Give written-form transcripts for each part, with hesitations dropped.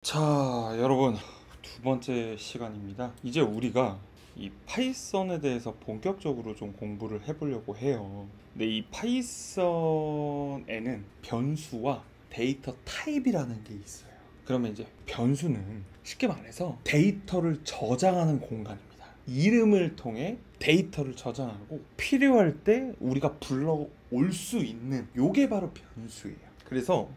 자, 여러분, 두 번째 시간입니다. 이제 우리가 이 파이썬에 대해서 본격적으로 좀 공부를 해보려고 해요. 근데 이 파이썬에는 변수와 데이터 타입이라는 게 있어요. 그러면 이제 변수는 쉽게 말해서 데이터를 저장하는 공간입니다. 이름을 통해 데이터를 저장하고 필요할 때 우리가 불러올 수 있는 요게 바로 변수예요. 그래서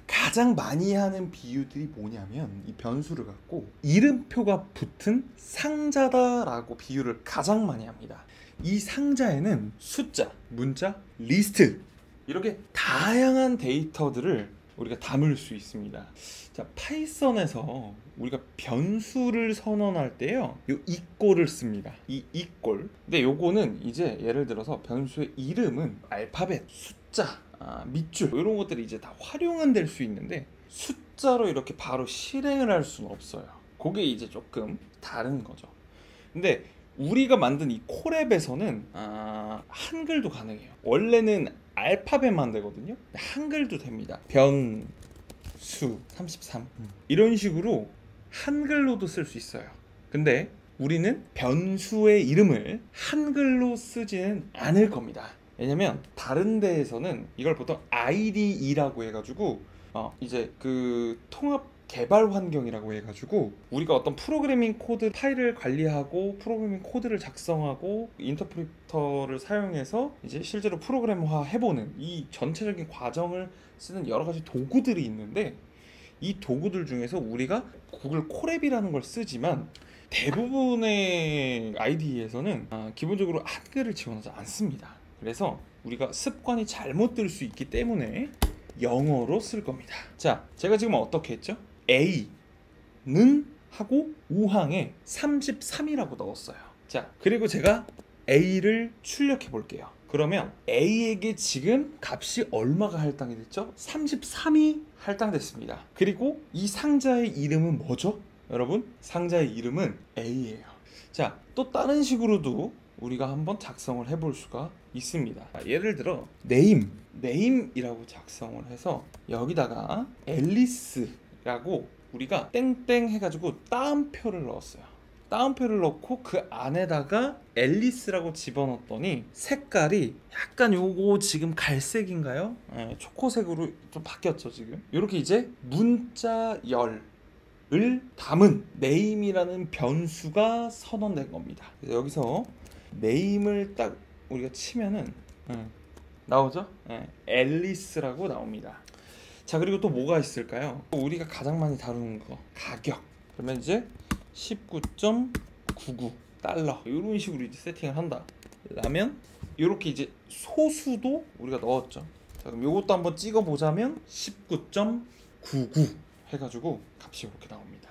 가장 많이 하는 비유들이 뭐냐면 이 변수를 갖고 이름표가 붙은 상자다라고 비유를 가장 많이 합니다. 이 상자에는 숫자, 문자, 리스트 이렇게 다양한 데이터들을 우리가 담을 수 있습니다. 자, 파이썬에서 우리가 변수를 선언할 때요, 요 이꼴을 씁니다. 이 이꼴. 근데 요거는 이제 예를 들어서 변수의 이름은 알파벳, 숫자, 밑줄 이런 것들이 이제 다 활용은 될 수 있는데 숫자로 이렇게 바로 실행을 할 수는 없어요. 그게 이제 조금 다른 거죠. 근데 우리가 만든 이 콜앱에서는 한글도 가능해요. 원래는 알파벳만 되거든요. 한글도 됩니다. 변수 33 이런 식으로 한글로도 쓸 수 있어요. 근데 우리는 변수의 이름을 한글로 쓰지는 않을 겁니다. 왜냐면 다른 데에서는 이걸 보통 IDE라고 해가지고 이제 그 통합 개발 환경이라고 해가지고 우리가 어떤 프로그래밍 코드 파일을 관리하고 프로그래밍 코드를 작성하고 인터프리터를 사용해서 이제 실제로 프로그램화 해보는 이 전체적인 과정을 쓰는 여러 가지 도구들이 있는데, 이 도구들 중에서 우리가 구글 콜앱이라는 걸 쓰지만 대부분의 IDE에서는 기본적으로 한글을 지원하지 않습니다. 그래서 우리가 습관이 잘못 들 수 있기 때문에 영어로 쓸 겁니다. 자, 제가 지금 어떻게 했죠? A는 하고 우항에 33이라고 넣었어요. 자, 그리고 제가 A를 출력해 볼게요. 그러면 A에게 지금 값이 얼마가 할당이 됐죠? 33이 할당됐습니다. 그리고 이 상자의 이름은 뭐죠? 여러분, 상자의 이름은 A예요. 자, 또 다른 식으로도 우리가 한번 작성을 해볼 수가 있습니다. 예를 들어 네임이라고 작성을 해서 여기다가 앨리스라고 우리가 땡땡 해가지고 따옴표를 넣었어요. 따옴표를 넣고 그 안에다가 앨리스라고 집어넣었더니 색깔이 약간 요거 지금 갈색인가요? 네, 초코색으로 좀 바뀌었죠 지금. 이렇게 이제 문자 열을 담은 네임이라는 변수가 선언된 겁니다. 그래서 여기서 네임을 딱 우리가 치면은 나오죠? 앨리스라고 나옵니다. 자, 그리고 또 뭐가 있을까요? 우리가 가장 많이 다루는 거, 가격. 그러면 이제 19.99달러 이런 식으로 이제 세팅을 한다. 라면 이렇게 이제 소수도 우리가 넣었죠. 자, 그럼 이것도 한번 찍어 보자면 19.99 해가지고 값이 이렇게 나옵니다.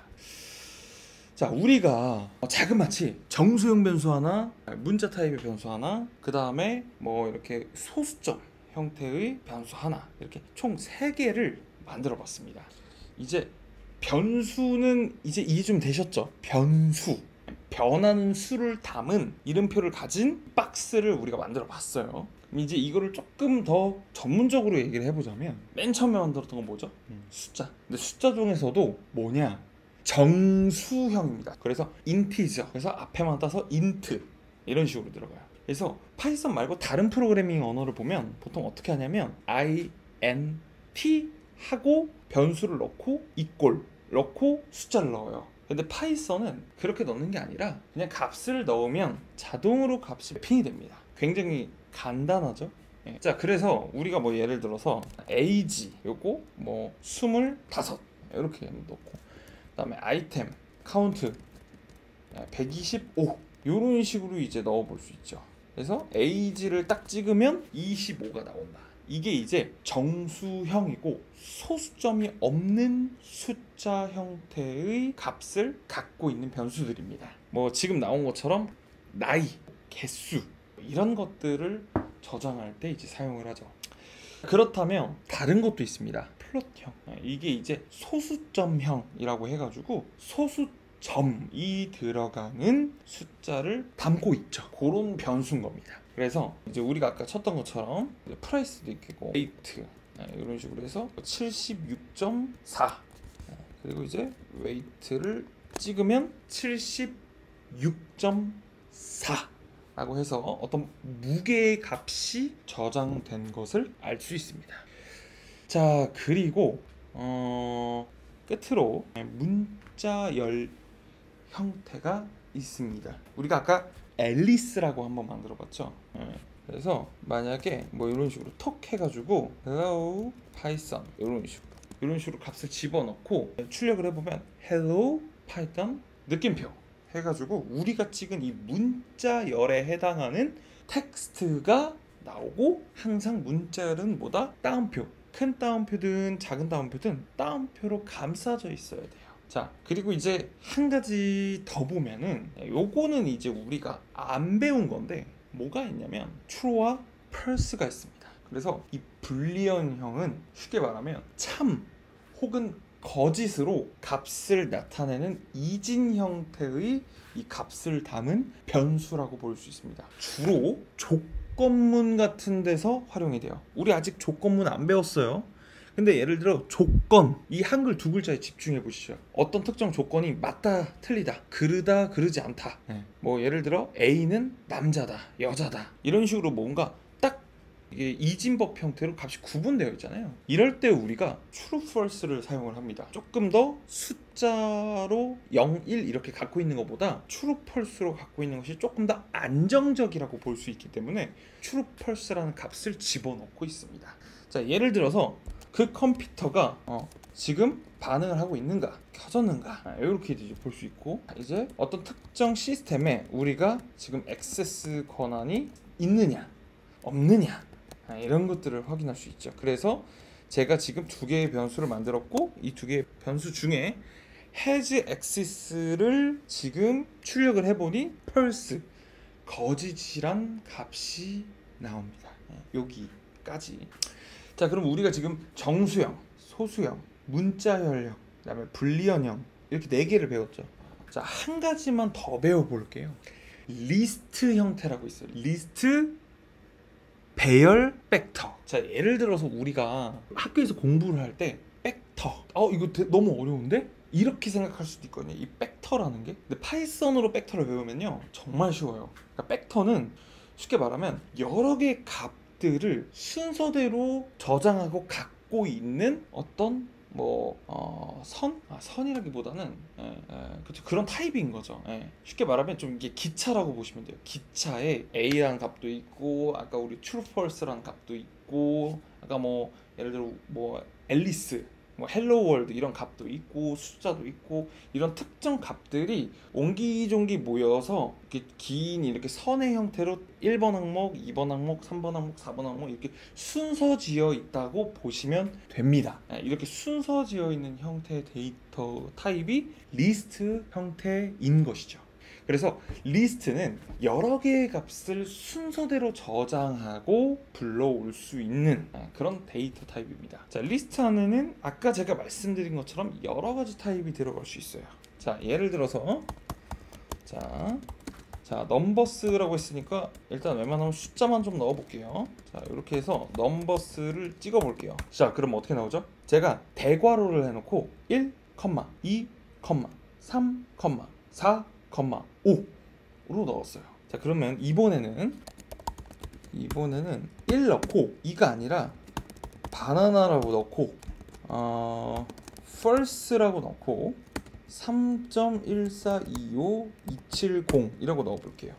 자, 우리가 자그마치 정수형 변수 하나, 문자 타입의 변수 하나, 그 다음에 뭐 이렇게 소수점 형태의 변수 하나, 이렇게 총 3개를 만들어 봤습니다. 이제 변수는 이제 이해 좀 되셨죠? 변수, 변하는 수를 담은 이름표를 가진 박스를 우리가 만들어 봤어요. 그럼 이제 이거를 조금 더 전문적으로 얘기를 해보자면 맨 처음에 만들었던 건 뭐죠? 숫자. 근데 숫자 중에서도 뭐냐? 정수형입니다. 그래서 인티저, 그래서 앞에만 따서 인트 이런 식으로 들어가요. 그래서 파이썬 말고 다른 프로그래밍 언어를 보면 보통 어떻게 하냐면 int 하고 변수를 넣고 이꼴 넣고 숫자를 넣어요. 근데 파이썬은 그렇게 넣는 게 아니라 그냥 값을 넣으면 자동으로 값이 핑이 됩니다. 굉장히 간단하죠. 자, 그래서 우리가 뭐 예를 들어서 age 요거 뭐 25 이렇게 넣고, 그 다음에 아이템 카운트 125 이런 식으로 이제 넣어볼 수 있죠. 그래서 age를 딱 찍으면 25가 나온다. 이게 이제 정수형이고 소수점이 없는 숫자 형태의 값을 갖고 있는 변수들입니다. 뭐 지금 나온 것처럼 나이, 개수 이런 것들을 저장할 때 이제 사용을 하죠. 그렇다면 다른 것도 있습니다. 플롯형. 이게 이제 소수점형이라고 해가지고 소수점이 들어가는 숫자를 담고 있죠. 그런 변수인 겁니다. 그래서 이제 우리가 아까 쳤던 것처럼 프라이스도 있고 레이트 이런 식으로 해서 76.4 그리고 이제 웨이트를 찍으면 76.4 라고 해서 어떤 무게의 값이 저장된 것을 알 수 있습니다. 자, 그리고 끝으로 문자열 형태가 있습니다. 우리가 아까 앨리스라고 한번 만들어 봤죠. 그래서 만약에 뭐 이런 식으로 톡 해가지고 hello python 이런 식으로 값을 집어넣고 출력을 해보면 hello python 느낌표 해가지고 우리가 찍은 이 문자열에 해당하는 텍스트가 나오고, 항상 문자열은 뭐다? 따옴표. 큰 따옴표든 작은 따옴표든 따옴표로 감싸져 있어야 돼요. 자, 그리고 이제 한 가지 더 보면은, 요거는 이제 우리가 안 배운 건데 뭐가 있냐면 true와 false가 있습니다. 그래서 이 불리언형은 쉽게 말하면 참 혹은 거짓으로 값을 나타내는 이진 형태의 이 값을 담은 변수라고 볼 수 있습니다. 주로 조건문 같은 데서 활용이 돼요. 우리 아직 조건문 안 배웠어요. 근데 예를 들어 조건, 이 한글 두 글자에 집중해 보시죠. 어떤 특정 조건이 맞다, 틀리다, 그르다, 그르지 않다. 뭐 예를 들어 A는 남자다, 여자다, 이런 식으로 뭔가 딱 이게 이진법 형태로 값이 구분되어 있잖아요. 이럴 때 우리가 true, false를 사용을 합니다. 조금 더 숫자로 0, 1 이렇게 갖고 있는 것보다 true, false로 갖고 있는 것이 조금 더 안정적이라고 볼 수 있기 때문에 true, false라는 값을 집어넣고 있습니다. 자, 예를 들어서 그 컴퓨터가 지금 반응을 하고 있는가, 켜졌는가, 이렇게 이제 볼 수 있고, 이제 어떤 특정 시스템에 우리가 지금 액세스 권한이 있느냐 없느냐, 이런 것들을 확인할 수 있죠. 그래서 제가 지금 두 개의 변수를 만들었고, 이 두 개의 변수 중에 has access를 지금 출력을 해보니 false, 거짓이란 값이 나옵니다. 여기까지. 자, 그럼 우리가 지금 정수형, 소수형, 문자열형, 그다음에 불리언형 이렇게 4개를 배웠죠. 자, 한 가지만 더 배워볼게요. 리스트 형태라고 있어요. 리스트, 배열, 벡터. 자, 예를 들어서 우리가 학교에서 공부를 할 때 벡터, 이거 너무 어려운데? 이렇게 생각할 수도 있거든요. 이 벡터라는 게. 근데 파이썬으로 벡터를 배우면요 정말 쉬워요. 그러니까 벡터는 쉽게 말하면 여러 개의 값들을 순서대로 저장하고 갖고 있는 어떤 선이라기보다는 그쵸, 그런 타입인 거죠. 쉽게 말하면 좀 이게 기차라고 보시면 돼요. 기차에 A라는 값도 있고, 아까 우리 true, false라는 값도 있고, 아까 뭐 예를 들어 뭐 앨리스, 뭐 헬로 월드 이런 값도 있고, 숫자도 있고, 이런 특정 값들이 옹기종기 모여서 이렇게 긴 이렇게 선의 형태로 1번 항목, 2번 항목, 3번 항목, 4번 항목 이렇게 순서지어 있다고 보시면 됩니다. 이렇게 순서지어 있는 형태의 데이터 타입이 리스트 형태인 것이죠. 그래서 리스트는 여러 개의 값을 순서대로 저장하고 불러올 수 있는 그런 데이터 타입입니다. 자, 리스트 안에는 아까 제가 말씀드린 것처럼 여러 가지 타입이 들어갈 수 있어요. 자, 예를 들어서 자 넘버스라고 했으니까 일단 웬만하면 숫자만 좀 넣어 볼게요. 자, 이렇게 해서 넘버스를 찍어 볼게요. 자, 그럼 어떻게 나오죠? 제가 대괄호를 해놓고 1, 2, 3, 4, 5로 넣었어요. 자, 그러면 이번에는 1 넣고 2가 아니라 바나나라고 넣고 false라고 넣고 3.1425270 이라고 넣어볼게요.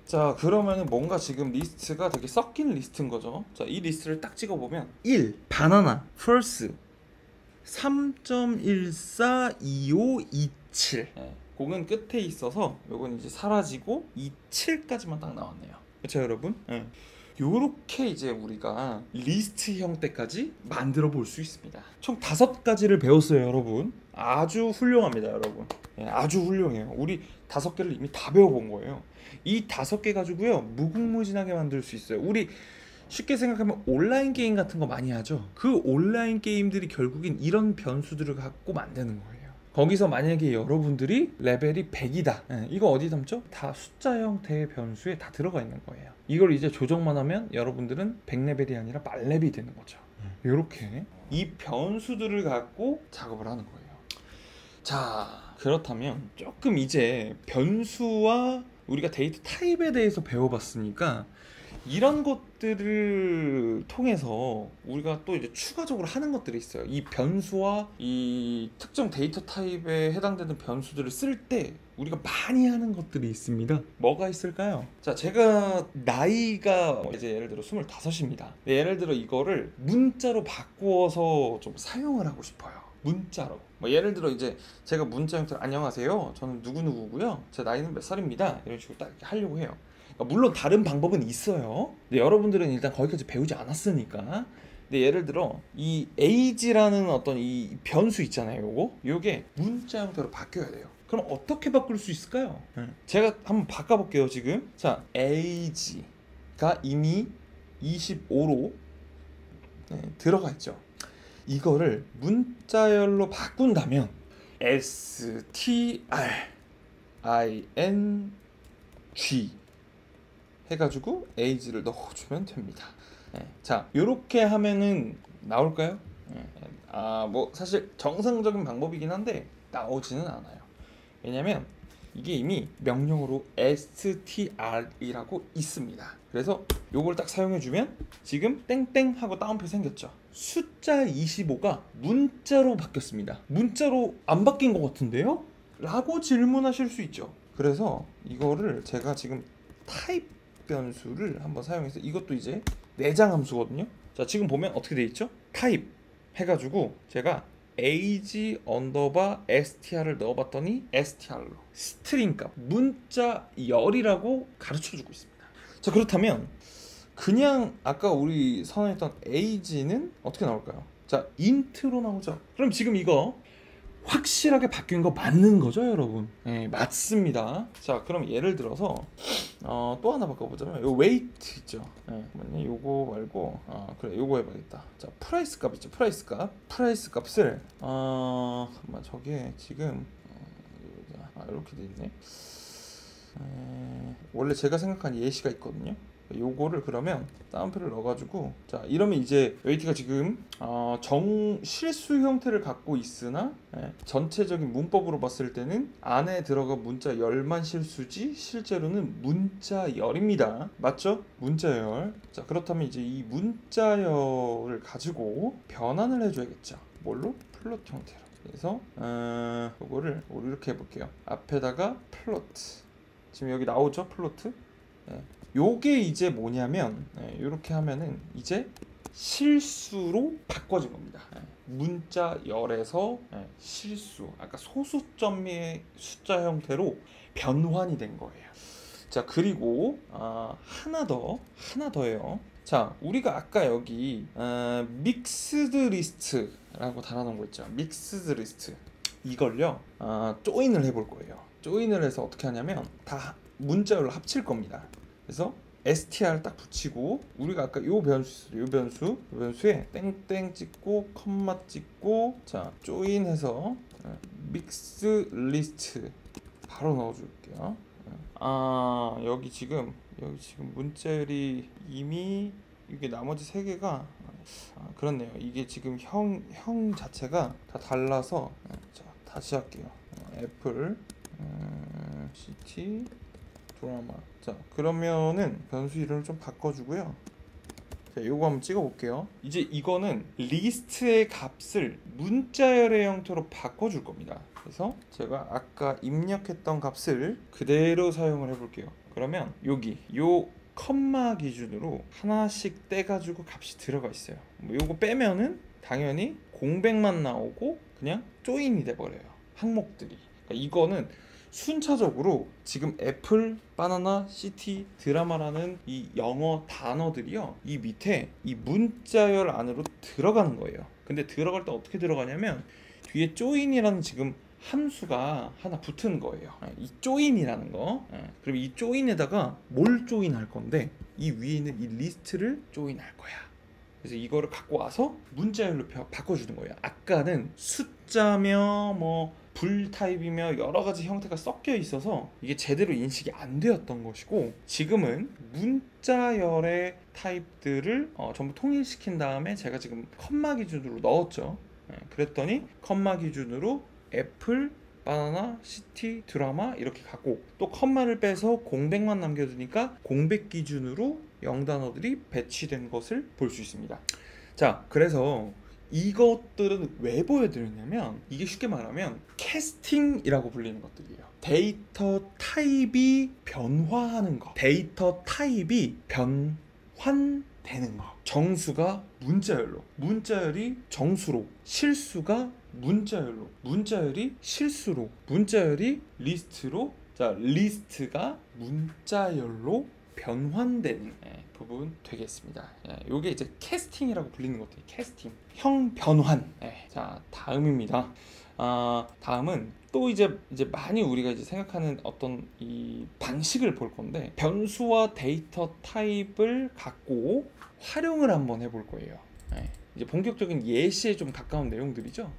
자, 그러면은 뭔가 지금 리스트가 되게 섞인 리스트인 거죠. 자, 이 리스트를 딱 찍어보면 1 바나나 false 3.142527 공은 끝에 있어서 요건 이제 사라지고 27까지만 딱 나왔네요. 그렇죠, 여러분? 요렇게 이제 우리가 리스트 형태까지 만들어 볼 수 있습니다. 총 5가지를 배웠어요, 여러분. 아주 훌륭합니다, 여러분. 아주 훌륭해요. 우리 5개를 이미 다 배워본 거예요. 이 5개 가지고요 무궁무진하게 만들 수 있어요. 우리 쉽게 생각하면 온라인 게임 같은 거 많이 하죠. 그 온라인 게임들이 결국엔 이런 변수들을 갖고 만드는 거예요. 거기서 만약에 여러분들이 레벨이 100이다, 이거 어디 담죠? 다 숫자 형태의 변수에 다 들어가 있는 거예요. 이걸 이제 조정만 하면 여러분들은 100레벨이 아니라 만렙이 되는 거죠. 이렇게 이 변수들을 갖고 작업을 하는 거예요. 자, 그렇다면 조금 이제 변수와 우리가 데이터 타입에 대해서 배워봤으니까 이런 것들을 통해서 우리가 또 이제 추가적으로 하는 것들이 있어요. 이 변수와 이 특정 데이터 타입에 해당되는 변수들을 쓸 때 우리가 많이 하는 것들이 있습니다. 뭐가 있을까요? 자, 제가 나이가 이제 예를 들어 25입니다. 예를 들어 이거를 문자로 바꾸어서 좀 사용을 하고 싶어요. 문자로. 뭐 예를 들어 이제 제가 문자 형태로 안녕하세요, 저는 누구누구고요, 제 나이는 몇 살입니다, 이런 식으로 딱 이렇게 하려고 해요. 물론 다른 방법은 있어요. 근데 여러분들은 일단 거기까지 배우지 않았으니까. 근데 예를 들어 이 age라는 어떤 이 변수 있잖아요. 요게 문자 형태로 바뀌어야 돼요. 그럼 어떻게 바꿀 수 있을까요? 제가 한번 바꿔볼게요. 지금 자, age가 이미 25로 들어가 있죠. 이거를 문자열로 바꾼다면 string 해가지고 age를 넣어주면 됩니다. 자, 요렇게 하면은 나올까요? 뭐 사실 정상적인 방법이긴 한데 나오지는 않아요. 왜냐면 이게 이미 명령어로 str이라고 있습니다. 그래서 요걸 딱 사용해주면 지금 땡땡 하고 따옴표 생겼죠. 숫자 25가 문자로 바뀌었습니다. 문자로 안 바뀐 것 같은데요? 라고 질문하실 수 있죠. 그래서 이거를 제가 지금 타입 변수를 한번 사용해서, 이것도 이제 내장 함수거든요. 자, 지금 보면 어떻게 돼 있죠? 타입 해가지고 제가 age str을 넣어봤더니 str로 스트링 값 문자 열이라고 가르쳐주고 있습니다. 자, 그렇다면 그냥 아까 우리 선언했던 age는 어떻게 나올까요? 자, int로 나오죠. 그럼 지금 이거 확실하게 바뀐 거 맞는 거죠, 여러분? 네, 맞습니다. 자, 그럼 예를 들어서 또 하나 바꿔보자면 요 weight 있죠. 요거 말고 그래, 요거 해봐야겠다. 자, 프라이스 값 있죠. 프라이스 값을 잠깐만, 저게 지금 이렇게 돼 있네. 원래 제가 생각한 예시가 있거든요. 요거를 그러면 따옴표를 넣어가지고, 자, 이러면 이제 weight가 지금 정실수 형태를 갖고 있으나 전체적인 문법으로 봤을 때는 안에 들어간 문자 열만 실수지 실제로는 문자 열입니다. 맞죠? 문자 열. 자, 그렇다면 이제 이 문자 열을 가지고 변환을 해줘야겠죠. 뭘로? 플롯 형태로. 그래서 요거를 우리 이렇게 해볼게요. 앞에다가 플로트. 지금 여기 나오죠? 플로트. 요게 이제 뭐냐면 이렇게 하면은 이제 실수로 바꿔진 겁니다. 문자 열에서 실수, 아까 소수점의 숫자 형태로 변환이 된 거예요. 자, 그리고 하나 더예요. 자, 우리가 아까 여기 믹스드 리스트라고 달아놓은 거 있죠. 믹스드 리스트, 이걸요 조인을 해볼 거예요. 조인을 해서 어떻게 하냐면 다 문자열로 합칠 겁니다. 그래서 str 딱 붙이고, 우리가 아까 요 변수에 땡땡 찍고 컴마 찍고, 자, 조인해서 믹스 리스트 바로 넣어줄게요. 여기 지금 문자열이 이미 이게 나머지 세 개가 그렇네요. 이게 지금 형 자체가 다 달라서, 자, 다시 할게요. 애플 CT 드라마. 자, 그러면은 변수 이름을 좀 바꿔주고요. 자, 요거 한번 찍어볼게요. 이제 이거는 리스트의 값을 문자열의 형태로 바꿔줄 겁니다. 그래서 제가 아까 입력했던 값을 그대로 사용을 해볼게요. 그러면 여기 요 컴마 기준으로 하나씩 떼가지고 값이 들어가 있어요. 뭐 요거 빼면은 당연히 공백만 나오고 그냥 조인이 돼버려요, 항목들이. 그러니까 이거는 순차적으로 지금 애플, 바나나, 시티, 드라마라는 이 영어 단어들이요, 이 밑에 이 문자열 안으로 들어가는 거예요. 근데 들어갈 때 어떻게 들어가냐면 뒤에 조인이라는 지금 함수가 하나 붙은 거예요. 이 조인이라는 거. 그럼 이 조인에다가 뭘 조인할 건데, 이 위에 있는 이 리스트를 조인할 거야. 그래서 이거를 갖고 와서 문자열로 바꿔주는 거예요. 아까는 숫자며 뭐 불 타입이며 여러 가지 형태가 섞여 있어서 이게 제대로 인식이 안 되었던 것이고, 지금은 문자열의 타입들을 전부 통일시킨 다음에 제가 지금 컴마 기준으로 넣었죠. 그랬더니 컴마 기준으로 애플, 바나나, 시티, 드라마 이렇게 갖고 또 컴마를 빼서 공백만 남겨두니까 공백 기준으로 영단어들이 배치된 것을 볼 수 있습니다. 자, 그래서 이것들은 왜 보여드렸냐면 이게 쉽게 말하면 캐스팅이라고 불리는 것들이에요. 데이터 타입이 변화하는 거, 데이터 타입이 변환되는 거. 정수가 문자열로, 문자열이 정수로, 실수가 문자열로, 문자열이 실수로, 문자열이 리스트로, 자, 리스트가 문자열로 변환되는 부분 되겠습니다. 요게 이제 캐스팅이라고 불리는 것들이 캐스팅, 형 변환. 자, 다음입니다. 다음은 또 이제 많이 우리가 이제 생각하는 어떤 이 방식을 볼 건데 변수와 데이터 타입을 갖고 활용을 한번 해볼 거예요. 이제 본격적인 예시에 좀 가까운 내용들이죠.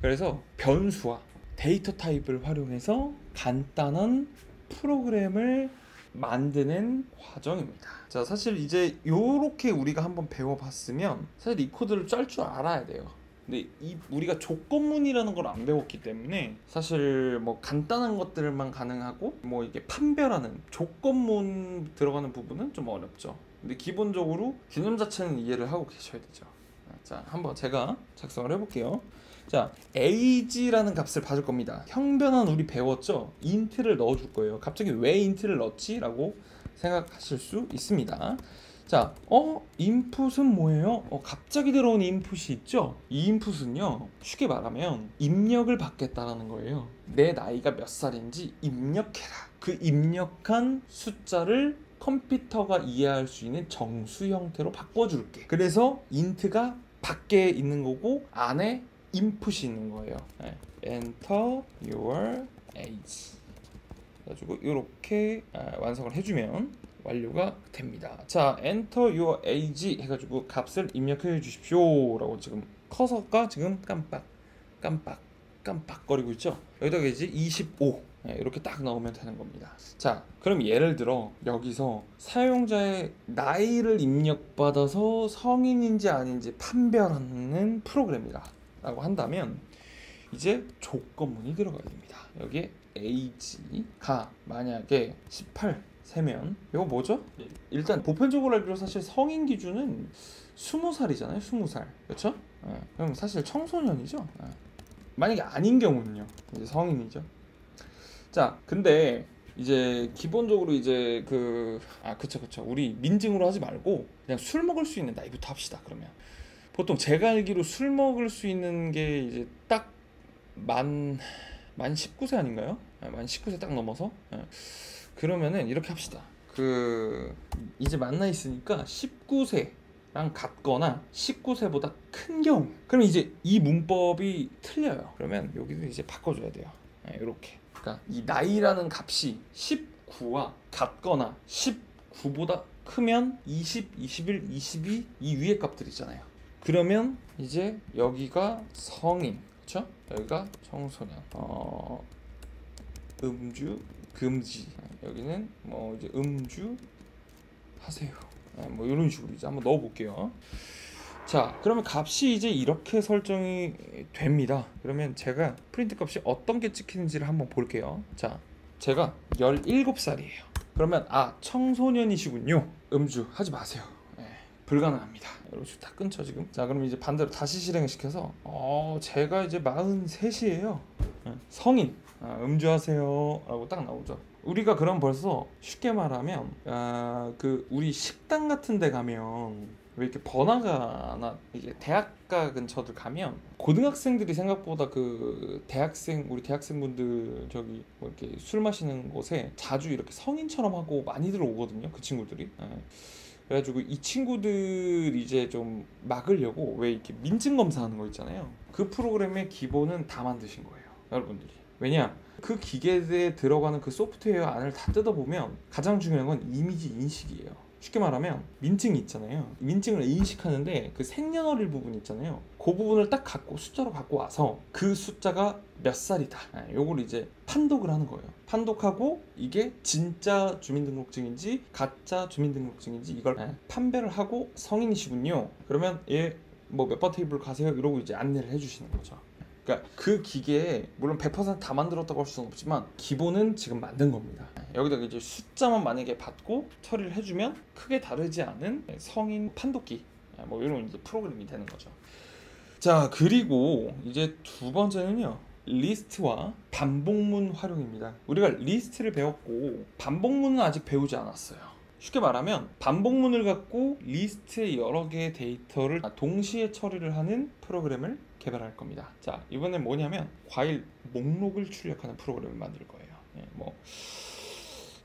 그래서 변수와 데이터 타입을 활용해서 간단한 프로그램을 만드는 과정입니다. 자, 사실 이제 요렇게 우리가 한번 배워봤으면 사실 이 코드를 짤 줄 알아야 돼요. 근데 우리가 조건문이라는 걸 안 배웠기 때문에 사실 뭐 간단한 것들만 가능하고 뭐 이게 판별하는 조건문 들어가는 부분은 좀 어렵죠. 근데 기본적으로 개념 자체는 이해를 하고 계셔야 되죠. 자, 한번 제가 작성을 해볼게요. 자, age라는 값을 받을 겁니다. 형변환 우리 배웠죠? 인트를 넣어줄 거예요. 갑자기 왜 인트를 넣지? 라고 생각하실 수 있습니다. 자, 인풋은 뭐예요? 갑자기 들어온 인풋이 있죠? 이 인풋은요, 쉽게 말하면 입력을 받겠다라는 거예요. 내 나이가 몇 살인지 입력해라. 그 입력한 숫자를 컴퓨터가 이해할 수 있는 정수 형태로 바꿔줄게. 그래서 인트가 밖에 있는 거고 안에 인풋이 있는 거예요. Enter your age. 그래가지고 이렇게 완성을 해주면 완료가 됩니다. 자, Enter your age 해가지고 값을 입력해 주십시오 라고 지금 커서가 지금 깜빡거리고 있죠. 여기다가 이제 25 이렇게 딱 넣으면 되는 겁니다. 자, 그럼 예를 들어 여기서 사용자의 나이를 입력받아서 성인인지 아닌지 판별하는 프로그램이다 라고 한다면 이제 조건문이 들어가야 됩니다. 여기에 age가 만약에 18 세면 이거 뭐죠? 일단 보편적으로 알기로 사실 성인 기준은 20살이잖아요. 20살. 그렇죠? 그럼 사실 청소년이죠. 만약에 아닌 경우는요. 이제 성인이죠. 자, 근데 이제 기본적으로 이제 그쵸. 우리 민증으로 하지 말고 그냥 술 먹을 수 있는 나이부터 합시다. 그러면 보통 제가 알기로 술 먹을 수 있는 게 이제 딱 만 19세 아닌가요? 만 19세 딱 넘어서? 그러면은 이렇게 합시다. 이제 만나 있으니까 19세랑 같거나 19세보다 큰 경우. 그럼 이제 이 문법이 틀려요. 그러면 여기도 이제 바꿔줘야 돼요. 이렇게. 그러니까 이 나이라는 값이 19와 같거나 19보다 크면 20, 21, 22 이 위에 값들 있잖아요. 그러면 이제 여기가 성인, 그렇죠? 여기가 청소년, 음주 금지. 여기는 뭐 이제 음주 하세요. 뭐 이런 식으로 이제 한번 넣어볼게요. 자, 그러면 값이 이제 이렇게 설정이 됩니다. 그러면 제가 프린트 값이 어떤 게 찍히는지를 한번 볼게요. 자, 제가 17살이에요. 그러면 청소년이시군요. 음주 하지 마세요. 불가능합니다. 이렇게 다 끊죠 지금. 자, 그럼 이제 반대로 다시 실행을 시켜서 제가 이제 43이에요. 성인. 음주하세요 라고 딱 나오죠. 우리가 그럼 벌써 쉽게 말하면 우리 식당 같은 데 가면 왜 이렇게 번화가나 이게 대학가 근처들 가면 고등학생들이 생각보다 우리 대학생분들 저기 뭐 이렇게 술 마시는 곳에 자주 이렇게 성인처럼 하고 많이들 오거든요. 그 친구들이. 그래가지고 이 친구들 이제 좀 막으려고 왜 이렇게 민증 검사하는 거 있잖아요. 그 프로그램의 기본은 다 만드신 거예요, 여러분들이. 왜냐? 그 기계에 들어가는 그 소프트웨어 안을 다 뜯어보면 가장 중요한 건 이미지 인식이에요. 쉽게 말하면 민증이 있잖아요. 민증을 인식하는데 그 생년월일 부분 있잖아요. 그 부분을 딱 숫자로 갖고 와서 그 숫자가 몇 살이다. 요걸 이제 판독을 하는 거예요. 판독하고 이게 진짜 주민등록증인지 가짜 주민등록증인지 이걸 판별을 하고 성인이시군요. 그러면 뭐 몇 번 테이블 가세요. 이러고 이제 안내를 해주시는 거죠. 그러니까 그 기계에 물론 100%다 만들었다고 할 수는 없지만 기본은 지금 만든 겁니다. 여기다가 이제 숫자만 만약에 받고 처리를 해주면 크게 다르지 않은 성인 판독기 뭐 이런 이제 프로그램이 되는 거죠. 자, 그리고 이제 두 번째는요, 리스트와 반복문 활용입니다. 우리가 리스트를 배웠고 반복문은 아직 배우지 않았어요. 쉽게 말하면 반복문을 갖고 리스트의 여러 개의 데이터를 동시에 처리를 하는 프로그램을 개발할 겁니다. 자, 이번엔 뭐냐면 과일 목록을 출력하는 프로그램을 만들 거예요.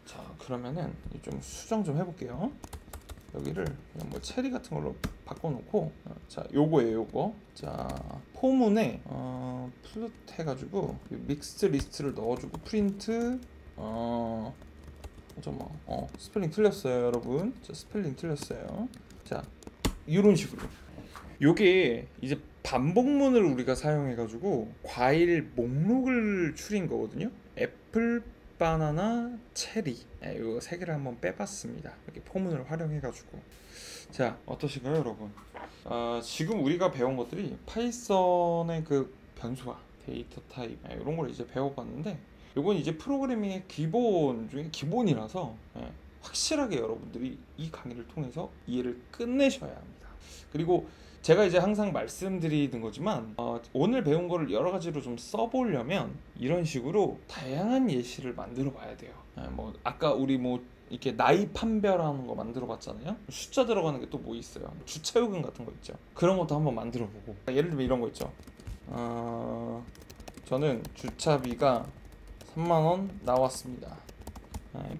자, 그러면은 좀 수정 좀 해볼게요. 여기를 그냥 뭐 체리 같은 걸로 바꿔놓고, 자, 요거예요, 요거. 자, 포문에 플룻 해가지고 믹스드 리스트를 넣어주고 프린트. 잠깐만, 스펠링 틀렸어요, 여러분. 자, 스펠링 틀렸어요. 자, 이런 식으로. 요게 이제 반복문을 우리가 사용해가지고 과일 목록을 추린 거거든요. 애플, 바나나, 체리, 이거 세 개를 한번 빼봤습니다. 이렇게 포문을 활용해가지고. 자, 어떠신가요, 여러분? 지금 우리가 배운 것들이 파이썬의 그 변수화, 데이터 타입 이런 걸 이제 배워봤는데, 이건 이제 프로그래밍의 기본 중에 기본이라서 확실하게 여러분들이 이 강의를 통해서 이해를 끝내셔야 합니다. 그리고 제가 이제 항상 말씀드리는 거지만 오늘 배운 거를 여러 가지로 좀 써보려면 이런 식으로 다양한 예시를 만들어 봐야 돼요. 뭐 아까 우리 뭐 이렇게 나이 판별하는 거 만들어 봤잖아요. 숫자 들어가는 게 또 뭐 있어요. 주차요금 같은 거 있죠. 그런 것도 한번 만들어 보고, 예를 들면 이런 거 있죠. 저는 주차비가 3만원 나왔습니다.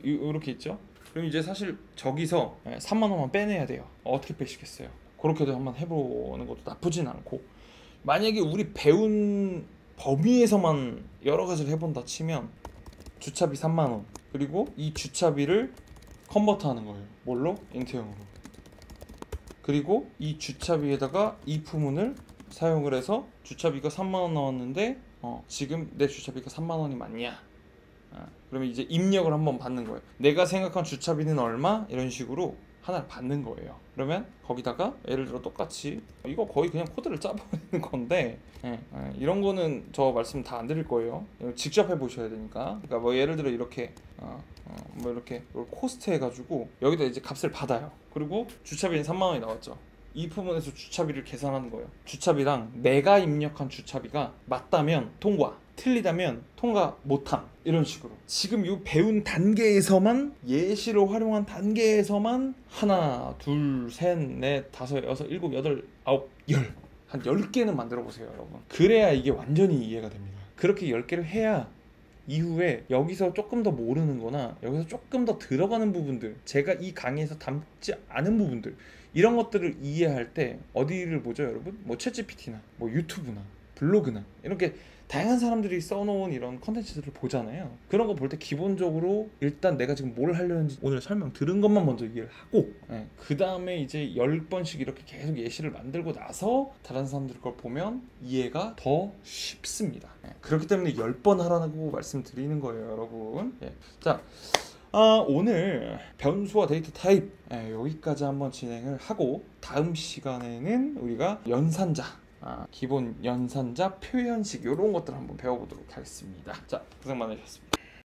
이렇게 있죠. 그럼 이제 사실 저기서 3만원만 빼내야 돼요. 어떻게 빼시겠어요? 그렇게도 한번 해보는 것도 나쁘진 않고, 만약에 우리 배운 범위에서만 여러 가지를 해본다 치면 주차비 3만원, 그리고 이 주차비를 컨버트하는 거예요. 뭘로? 인트형으로. 그리고 이 주차비에다가 if문을 사용을 해서 주차비가 3만원 나왔는데 지금 내 주차비가 3만원이 맞냐? 그러면 이제 입력을 한번 받는 거예요. 내가 생각한 주차비는 얼마? 이런 식으로 하나를 받는 거예요. 그러면 거기다가 예를 들어 똑같이, 이거 거의 그냥 코드를 짜버리는 건데 이런 거는 저 말씀 다 안 드릴 거예요. 직접 해보셔야 되니까. 그러니까 뭐 예를 들어 이렇게 뭐 이렇게 코스트 해가지고 여기다 이제 값을 받아요. 그리고 주차비는 3만원이 나왔죠. 이 부분에서 주차비를 계산하는 거예요. 주차비랑 내가 입력한 주차비가 맞다면 통과, 틀리다면 통과 못함, 이런 식으로. 지금 이 배운 단계에서만, 예시를 활용한 단계에서만 하나, 둘, 셋, 넷, 다섯, 여섯, 일곱, 여덟, 아홉, 열, 한 10개는 만들어 보세요, 여러분. 그래야 이게 완전히 이해가 됩니다. 그렇게 10개를 해야 이후에 여기서 조금 더 모르는 거나 여기서 조금 더 들어가는 부분들, 제가 이 강의에서 담지 않은 부분들, 이런 것들을 이해할 때 어디를 보죠, 여러분? 뭐 챗GPT나 뭐 유튜브나 블로그나 이렇게 다양한 사람들이 써놓은 이런 컨텐츠들을 보잖아요. 그런 거 볼 때 기본적으로 일단 내가 지금 뭘 하려는지 오늘 설명 들은 것만 먼저 이해를 하고, 그 다음에 이제 10번씩 이렇게 계속 예시를 만들고 나서 다른 사람들 걸 보면 이해가 더 쉽습니다. 그렇기 때문에 10번 하라고 말씀드리는 거예요, 여러분. 자, 오늘 변수와 데이터 타입 여기까지 한번 진행을 하고, 다음 시간에는 우리가 연산자, 기본 연산자, 표현식 이런 것들 한번 배워보도록 하겠습니다. 자, 고생 많으셨습니다.